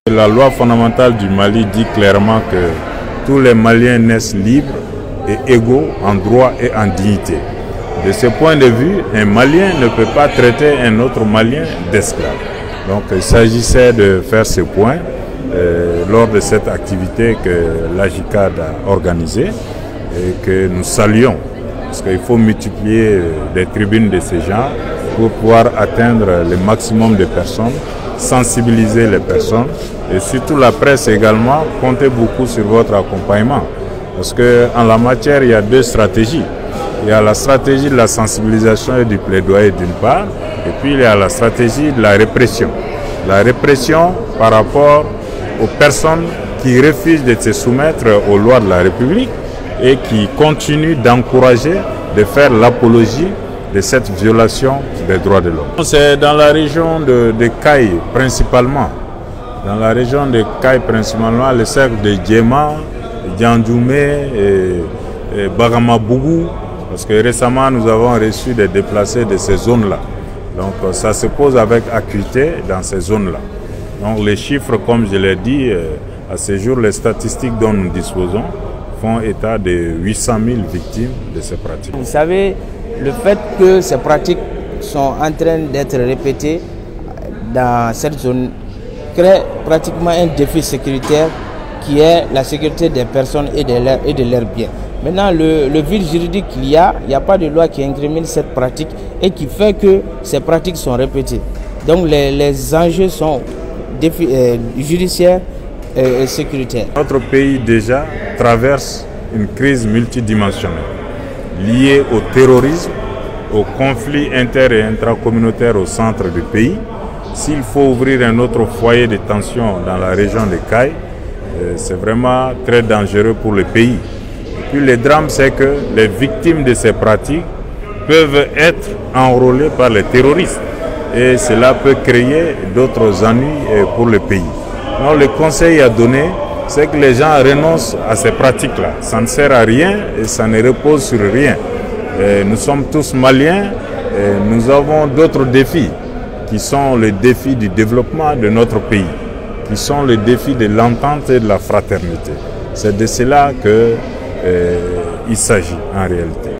La loi fondamentale du Mali dit clairement que tous les Maliens naissent libres et égaux en droit et en dignité. De ce point de vue, un Malien ne peut pas traiter un autre Malien d'esclave. Donc il s'agissait de faire ce point lors de cette activité que l'AJICAD a organisée et que nous saluons. Parce qu'il faut multiplier des tribunes de ces gens pour pouvoir atteindre le maximum de personnes, sensibiliser les personnes et surtout la presse également, comptez beaucoup sur votre accompagnement. Parce qu'en la matière, il y a deux stratégies. Il y a la stratégie de la sensibilisation et du plaidoyer d'une part, et puis il y a la stratégie de la répression. La répression par rapport aux personnes qui refusent de se soumettre aux lois de la République et qui continuent d'encourager, de faire l'apologie de cette violation des droits de l'homme. C'est dans la région de Caille principalement. Dans la région de Caille principalement, le cercle de Djema, Djandoumé et Bagamabougou, parce que récemment nous avons reçu des déplacés de ces zones-là. Donc ça se pose avec acuité dans ces zones-là. Donc les chiffres, comme je l'ai dit, à ce jour, les statistiques dont nous disposons font état de 800 000 victimes de ces pratiques. Vous savez, le fait que ces pratiques sont en train d'être répétées dans cette zone crée pratiquement un défi sécuritaire qui est la sécurité des personnes et de leurs biens. Maintenant, le vide juridique qu'il y a pas de loi qui incrimine cette pratique et qui fait que ces pratiques sont répétées. Donc les enjeux sont judiciaires et sécuritaires. Notre pays déjà traverse une crise multidimensionnelle liée au terrorisme, aux conflits inter- et intracommunautaires au centre du pays. S'il faut ouvrir un autre foyer de tension dans la région de Caille, c'est vraiment très dangereux pour le pays. Et puis le drame, c'est que les victimes de ces pratiques peuvent être enrôlées par les terroristes. Et cela peut créer d'autres ennuis pour le pays. Donc le conseil à donner, c'est que les gens renoncent à ces pratiques-là. Ça ne sert à rien et ça ne repose sur rien. Et nous sommes tous Maliens et nous avons d'autres défis qui sont les défis du développement de notre pays, qui sont les défis de l'entente et de la fraternité. C'est de cela qu'il s'agit en réalité.